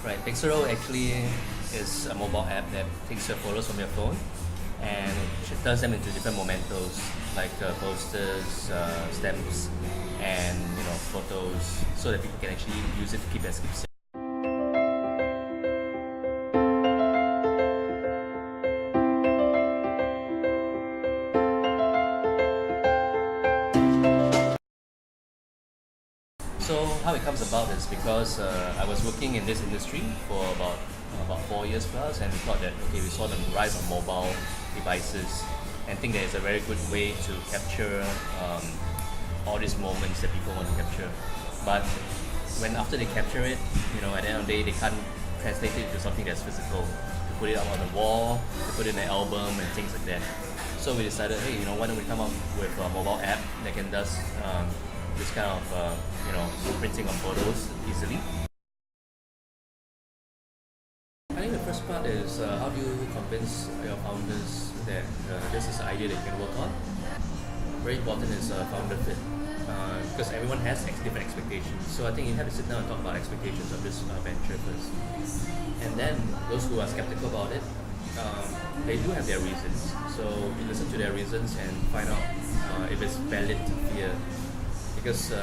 Right, PixaRoll actually is a mobile app that takes your photos from your phone and it turns them into different mementos like posters, stamps, and photos, so that people can actually use it to keep as keepsake. So how it comes about is because I was working in this industry for about 4 years plus, and we thought that we saw the rise of mobile devices and think that it's a very good way to capture all these moments that people want to capture. But when after they capture it, at the end of the day, they can't translate it to something that's physical, to put it up on the wall, to put it in an album and things like that. So we decided, hey, why don't we come up with a mobile app that can does this kind of printing of photos easily. I think the first part is how do you convince your founders that this is an idea that you can work on. Very important is founder fit, because everyone has different expectations. So I think you have to sit down and talk about expectations of this venture first. And then those who are skeptical about it, they do have their reasons. So you listen to their reasons and find out if it's valid fear. Because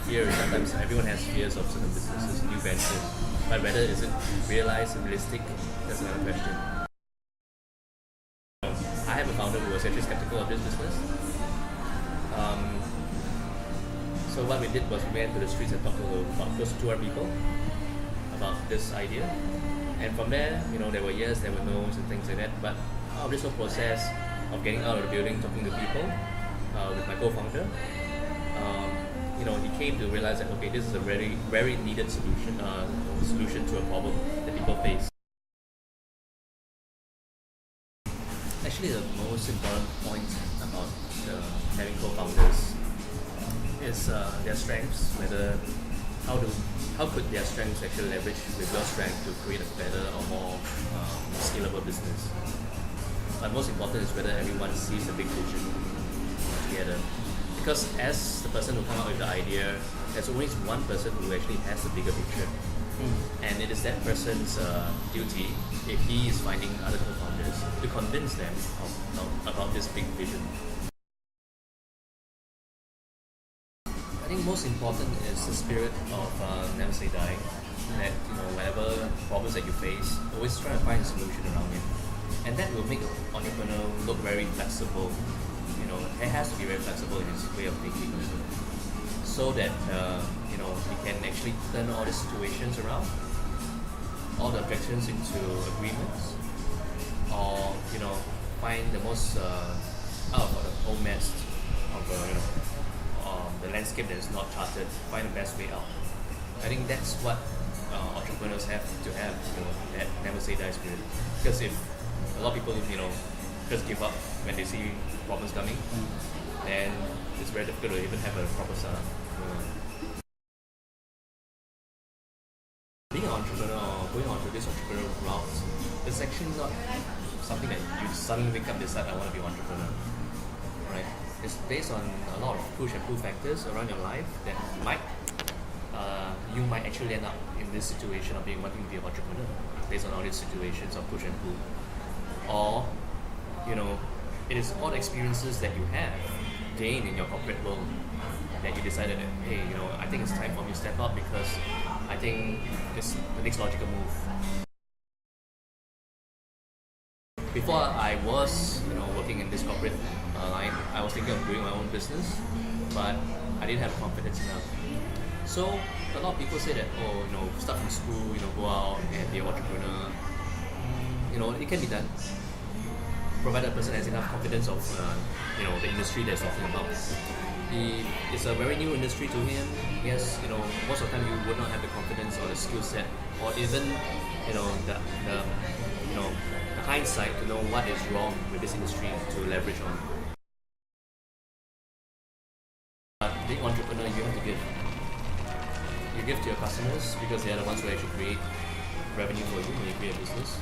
fear is sometimes everyone has fears of certain businesses, new ventures, but whether is it realised and realistic, that's another question. I have a founder who was actually skeptical of this business. So what we did was we went to the streets and talked to about close to 200 people about this idea, and from there, there were yes, there were no's and things like that. But out of this whole process of getting out of the building, talking to people with my co-founder, he came to realize that this is a very, very needed solution to a problem that people face. Actually, the most important point about having co-founders is their strengths. How could their strengths actually leverage with your strength to create a better or more scalable business? But most important is whether everyone sees the big vision together. Because as the person who comes up with the idea, there's always one person who actually has the bigger picture. And it is that person's duty, if he is finding other co-founders, to convince them about this big vision. I think most important is the spirit of never say die. That whatever problems that you face, always try to find a solution around it. And that will make an entrepreneur look very flexible. It has to be very flexible in his way of thinking also, so that he can actually turn all these situations around, all the objections into agreements, or find the most out of the whole mess of the landscape that is not charted, find the best way out. I think that's what entrepreneurs have to have, that never say die spirit. Because if a lot of people just give up when they see problems coming, then it's very difficult to even have a proper startup. Being an entrepreneur or going on to this entrepreneurial route, it's actually not something that you suddenly wake up and decide I want to be an entrepreneur. Right? It's based on a lot of push and pull factors around your life that you might actually end up in this situation of wanting to be an entrepreneur based on all these situations of push and pull. Or it is all the experiences that you have gained in your corporate world that you decided that, hey, I think it's time for me to step up because I think it's the next logical move. Before I was, working in this corporate line, I was thinking of doing my own business, but I didn't have confidence enough. So a lot of people say that, start from school, go out and be an entrepreneur. It can be done, provided a person has enough confidence of the industry they're talking about. It's a very new industry to him. Yes, most of the time you would not have the confidence or the skill set, or even the hindsight to know what is wrong with this industry to leverage on. But being an entrepreneur, you have to give. You give to your customers because they are the ones who actually create revenue for you when you create a business.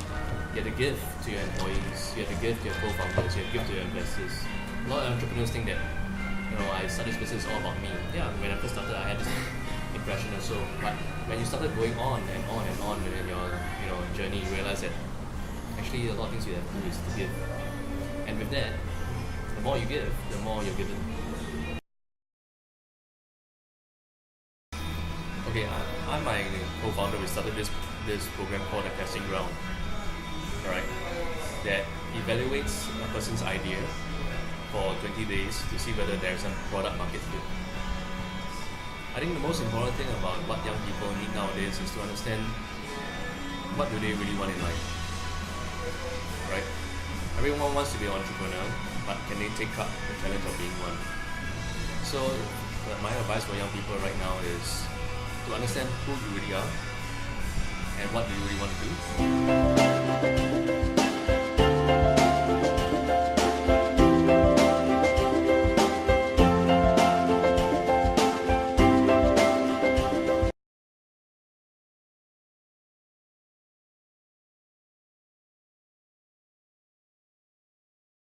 You have to give to your employees, you have to give to your co-founders, you have to give to your investors. A lot of entrepreneurs think that, I started this business all about me. Yeah, when I first started, I had this impression or so. But when you started going on and on and on within your journey, you realize that actually a lot of things you have to do is to give. And with that, the more you give, the more you're given. Okay, I'm my co-founder. We started this program called the Testing Ground. Alright, that evaluates a person's idea for 20 days to see whether there's some product market fit. I think the most important thing about what young people need nowadays is to understand what do they really want in life. Right? Everyone wants to be an entrepreneur, but can they take up the challenge of being one? So my advice for young people right now is to understand who you really are and what do you really want to do.